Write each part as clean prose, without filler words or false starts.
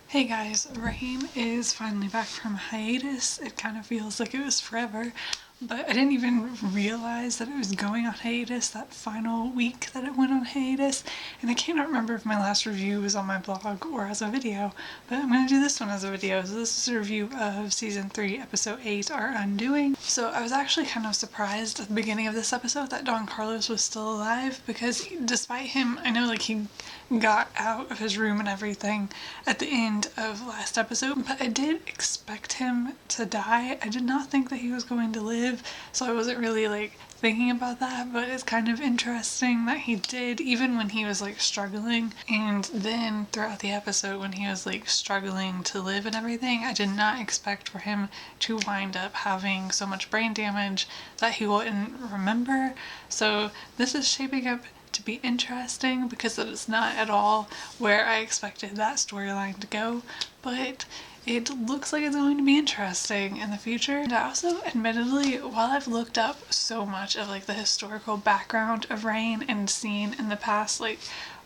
Hey guys, Raheem is finally back from hiatus. It kind of feels like it was forever, but I didn't even realize that it was going on hiatus that final week that it went on hiatus, and I cannot remember if my last review was on my blog or as a video, but I'm going to do this one as a video. So this is a review of Season 3, Episode 8, Our Undoing. So I was actually kind of surprised at the beginning of this episode that Don Carlos was still alive, because despite him, I know he got out of his room and everything at the end of last episode, but I did expect him to die. I did not think that he was going to live, so I wasn't really thinking about that, but it's kind of interesting that he did, even when he was struggling. And then throughout the episode when he was struggling to live and everything, I did not expect for him to wind up having so much brain damage that he wouldn't remember. So this is shaping up to be interesting, because it is not at all where I expected that storyline to go, but it looks like it's going to be interesting in the future. And I also, admittedly, while I've looked up so much of the historical background of Rain and seen in the past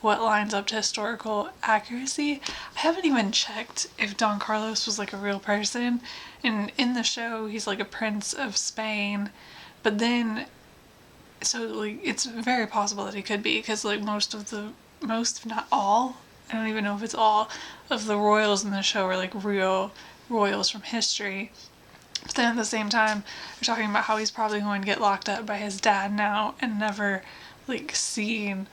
what lines up to historical accuracy, I haven't even checked if Don Carlos was a real person. And in the show he's a prince of Spain, but then so it's very possible that he could be, because most if not all, I don't even know if it's all of the royals in the show are real royals from history. But then at the same time, we're talking about how he's probably going to get locked up by his dad now and never seen.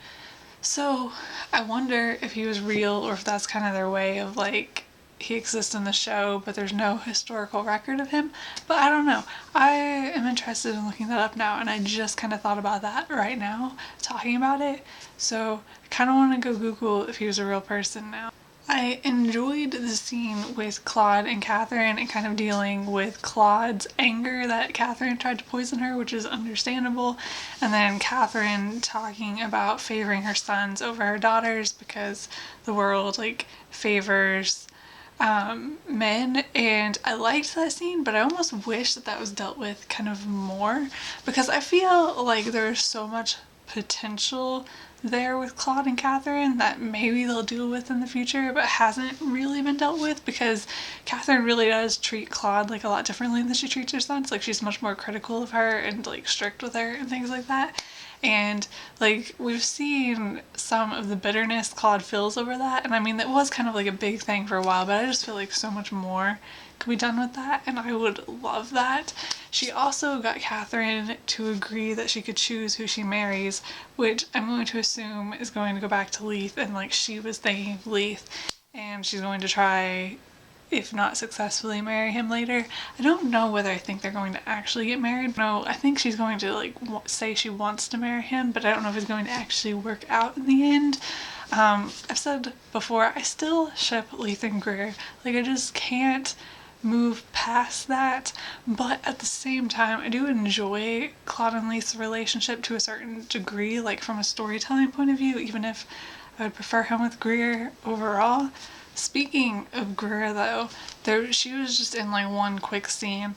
So I wonder if he was real, or if that's kind of their way of he exists in the show, but there's no historical record of him. But I don't know. I am interested in looking that up now, and I just kind of thought about that right now, talking about it. So I kind of want to go Google if he was a real person now. I enjoyed the scene with Claude and Catherine, and kind of dealing with Claude's anger that Catherine tried to poison her, which is understandable, and then Catherine talking about favoring her sons over her daughters because the world favors men. And I liked that scene, but I almost wish that was dealt with kind of more, because I feel there's so much potential there with Claude and Catherine that maybe they'll deal with in the future, but hasn't really been dealt with, because Catherine really does treat Claude a lot differently than she treats her sons. She's much more critical of her and strict with her and things like that. And we've seen some of the bitterness Claude feels over that, and I mean that was kind of a big thing for a while, but I just feel so much more could be done with that, and I would love that. She also got Catherine to agree that she could choose who she marries, which I'm going to assume is going to go back to Leith, and she was thinking of Leith, and she's going to try, if not successfully, marry him later. I don't know whether I think they're going to actually get married. No, I think she's going to say she wants to marry him, but I don't know if it's going to actually work out in the end. I've said before, I still ship Leith and Greer. I just can't move past that, but at the same time I do enjoy Claude and Leith's relationship to a certain degree, from a storytelling point of view, even if I would prefer him with Greer overall. Speaking of Greer though, she was just in one quick scene.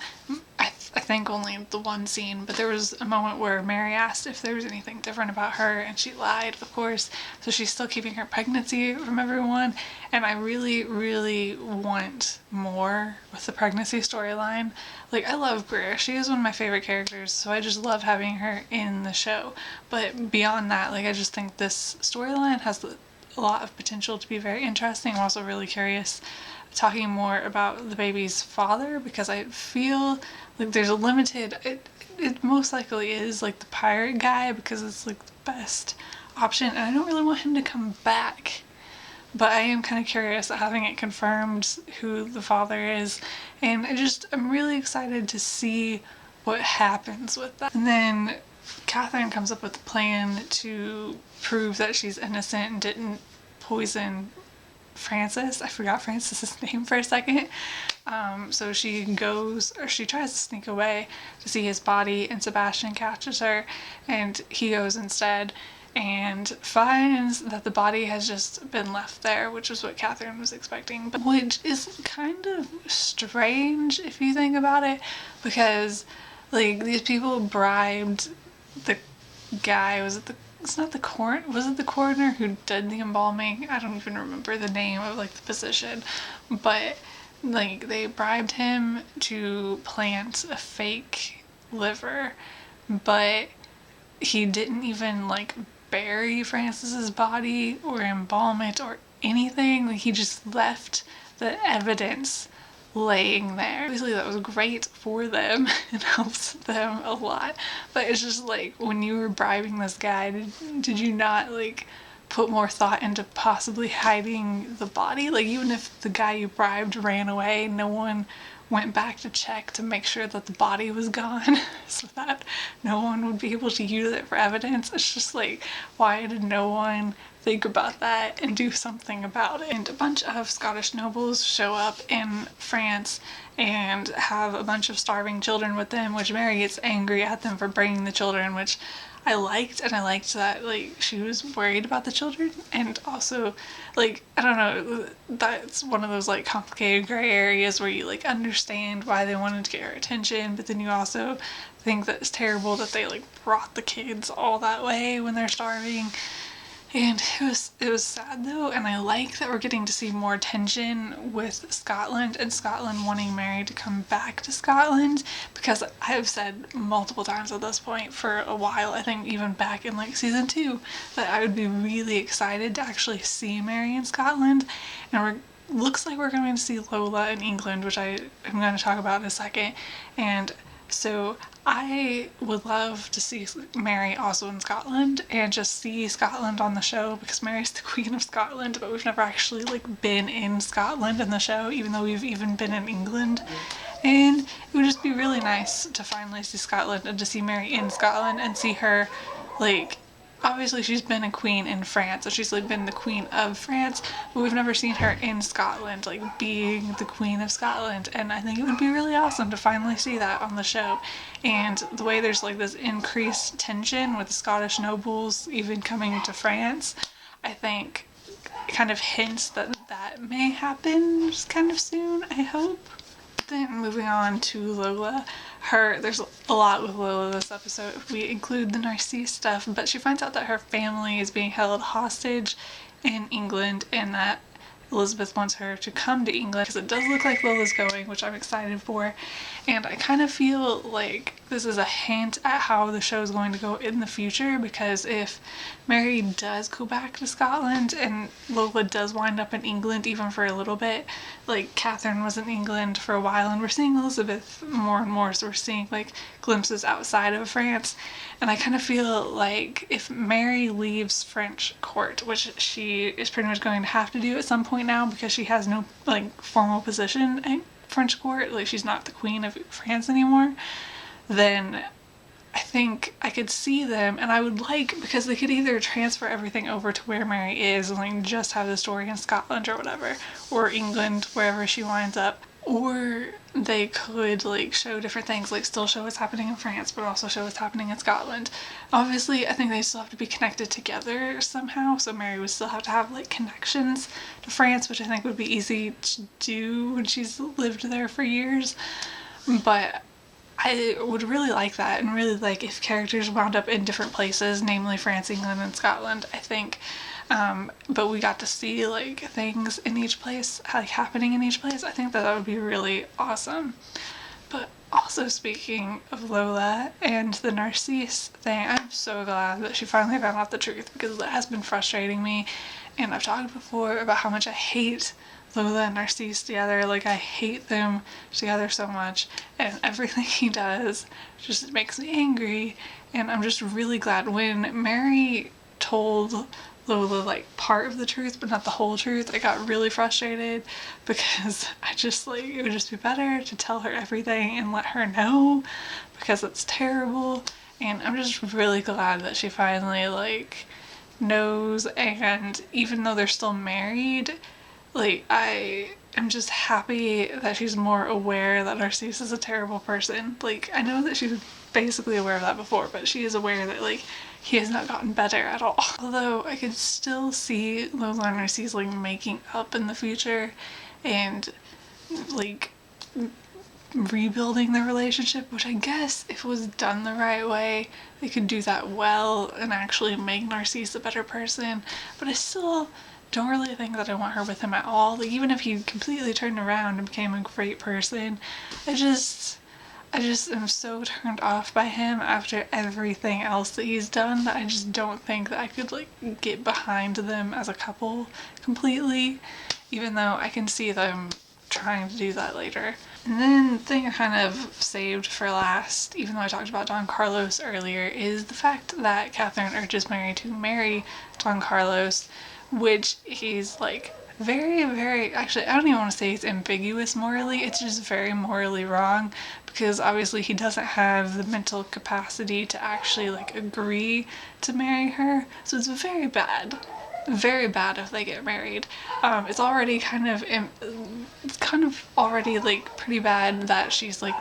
I think only the one scene, but there was a moment where Mary asked if there was anything different about her, and she lied, of course, so she's still keeping her pregnancy from everyone, and I really, really want more with the pregnancy storyline. I love Greer. She is one of my favorite characters, so I just love having her in the show, but beyond that, I just think this storyline has a lot of potential to be very interesting. I'm also really curious talking more about the baby's father, because I feel there's a limited, it most likely is the pirate guy, because it's the best option, and I don't really want him to come back, but I am kind of curious at having it confirmed who the father is, and I'm really excited to see what happens with that. And then Catherine comes up with a plan to prove that she's innocent and didn't poison Francis. I forgot Francis's name for a second. So she tries to sneak away to see his body, and Sebastian catches her, and he goes instead and finds that the body has just been left there, which is what Catherine was expecting, but which is kind of strange if you think about it, because these people bribed the guy, was it the it's not the coroner, was it the coroner who did the embalming? I don't even remember the name of like the position, but like they bribed him to plant a fake liver, but he didn't even like bury Francis's body or embalm it or anything. Like, he just left the evidence laying there. Obviously that was great for them and helps them a lot, but it's just like, when you were bribing this guy, did you not like put more thought into possibly hiding the body? Like, even if the guy you bribed ran away, no one went back to check to make sure that the body was gone so that no one would be able to use it for evidence. It's just like, why did no one think about that and do something about it? And a bunch of Scottish nobles show up in France and have a bunch of starving children with them, which Mary gets angry at them for bringing the children, which I liked, and I liked that like she was worried about the children, and also like, I don't know, that's one of those like complicated gray areas where you like understand why they wanted to get her attention, but then you also think that it's terrible that they like brought the kids all that way when they're starving. And it was sad though, and I like that we're getting to see more tension with Scotland and Scotland wanting Mary to come back to Scotland, because I have said multiple times at this point for a while, I think even back in like season 2, that I would be really excited to actually see Mary in Scotland, and looks like we're going to see Lola in England, which I am going to talk about in a second. And so I would love to see Mary also in Scotland and just see Scotland on the show, because Mary's the Queen of Scotland, but we've never actually like been in Scotland in the show, even though we've even been in England. And it would just be really nice to finally see Scotland and to see Mary in Scotland and see her like, obviously she's been a queen in France, so she's like been the Queen of France, but we've never seen her in Scotland, like being the Queen of Scotland, and I think it would be really awesome to finally see that on the show. And the way there's like this increased tension with the Scottish nobles even coming to France, I think kind of hints that that may happen just kind of soon, I hope. Then moving on to Lola, there's a lot with Lola this episode if we include the Narcisse stuff, but she finds out that her family is being held hostage in England and that Elizabeth wants her to come to England, because it does look like Lola's going, which I'm excited for. And I kind of feel like this is a hint at how the show is going to go in the future, because if Mary does go back to Scotland and Lola does wind up in England even for a little bit, like Catherine was in England for a while, and we're seeing Elizabeth more and more, so we're seeing like glimpses outside of France. And I kind of feel like if Mary leaves French court, which she is pretty much going to have to do at some point now because she has no like formal position at French court, like she's not the Queen of France anymore, then I think I could see them, and I would like, because they could either transfer everything over to where Mary is and like just have the story in Scotland or whatever, or England, wherever she winds up, or they could like show different things, like still show what's happening in France but also show what's happening in Scotland. Obviously I think they still have to be connected together somehow, so Mary would still have to have like connections to France, which I think would be easy to do when she's lived there for years. But I would really like that, and really like if characters wound up in different places, namely France, England, and Scotland, I think. But we got to see like things in each place, like happening in each place. I think that would be really awesome. But also, speaking of Lola and the Narcisse thing, I'm so glad that she finally found out the truth, because that has been frustrating me. And I've talked before about how much I hate Lola and Narcisse together. Like, I hate them together so much, and everything he does just makes me angry. And I'm just really glad when Mary told Lola like part of the truth but not the whole truth, I got really frustrated, because I just like, it would just be better to tell her everything and let her know, because it's terrible. And I'm just really glad that she finally like knows, and even though they're still married, like I am just happy that she's more aware that Narcisse is a terrible person. Like, I know that she was basically aware of that before, but she is aware that like he has not gotten better at all. Although I could still see Lola and Narcisse like making up in the future, and like rebuilding the relationship, which I guess if it was done the right way, they could do that well and actually make Narcisse a better person. But I still don't really think that I want her with him at all. Like, even if he completely turned around and became a great person, I just am so turned off by him after everything else that he's done that I just don't think that I could like get behind them as a couple completely, even though I can see them trying to do that later. And then the thing I kind of saved for last, even though I talked about Don Carlos earlier, is the fact that Catherine urges Mary to marry Don Carlos, which he's like very, very, actually I don't even want to say it's ambiguous morally, it's just very morally wrong, because obviously he doesn't have the mental capacity to actually like agree to marry her, so it's very bad if they get married. It's already kind of already like pretty bad that she's like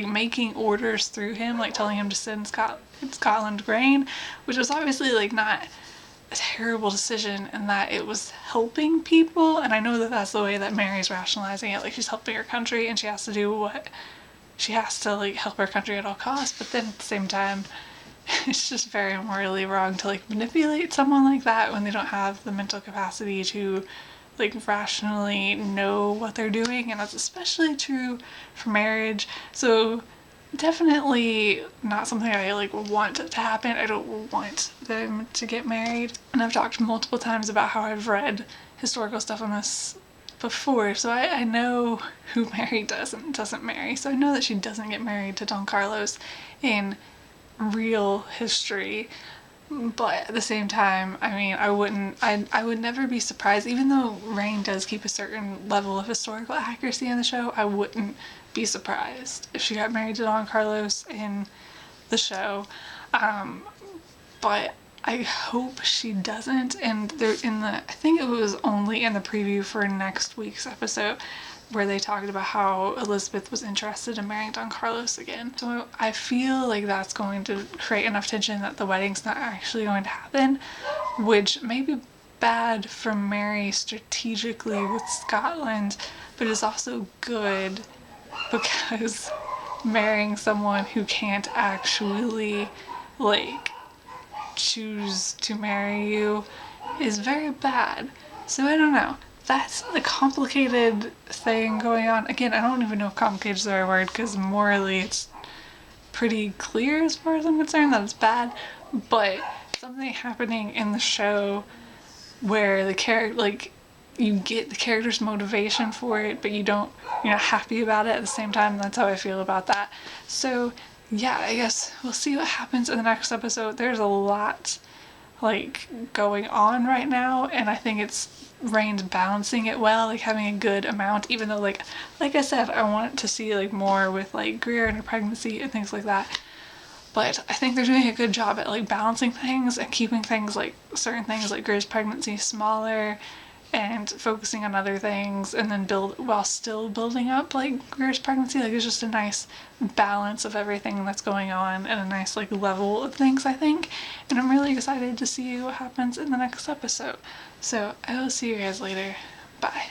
making orders through him, like telling him to send Scotland grain, which was obviously like not a terrible decision and that it was helping people. And I know that that's the way that Mary's rationalizing it, like she's helping her country and she has to do what she has to, like help her country at all costs. But then at the same time, it's just very morally wrong to like manipulate someone like that when they don't have the mental capacity to like rationally know what they're doing, and that's especially true for marriage. So definitely not something I like want to happen. I don't want them to get married. And I've talked multiple times about how I've read historical stuff on this before, so I know who Mary does and doesn't marry. So I know that she doesn't get married to Don Carlos in real history, but at the same time, I mean, I would never be surprised, even though Rain does keep a certain level of historical accuracy in the show, I wouldn't be surprised if she got married to Don Carlos in the show. But I hope she doesn't. And they're I think it was only in the preview for next week's episode where they talked about how Elizabeth was interested in marrying Don Carlos again. So I feel like that's going to create enough tension that the wedding's not actually going to happen, which may be bad for Mary strategically with Scotland, but it's also good because marrying someone who can't actually like choose to marry you is very bad. So I don't know. That's a complicated thing going on. Again, I don't even know if complicated is the right word, because morally it's pretty clear as far as I'm concerned that it's bad, but something happening in the show where the character, like, you get the character's motivation for it, but you're not happy about it at the same time. That's how I feel about that. So yeah, I guess we'll see what happens in the next episode. There's a lot like going on right now, and I think it's Rain's balancing it well, like having a good amount, even though like I said, I want to see like more with like Greer and her pregnancy and things like that. But I think they're doing a good job at like balancing things and keeping things like certain things like Greer's pregnancy smaller and focusing on other things, and then while still building up like Greer's pregnancy. Like it's just a nice balance of everything that's going on and a nice like level of things, I think. And I'm really excited to see what happens in the next episode. So I will see you guys later. Bye.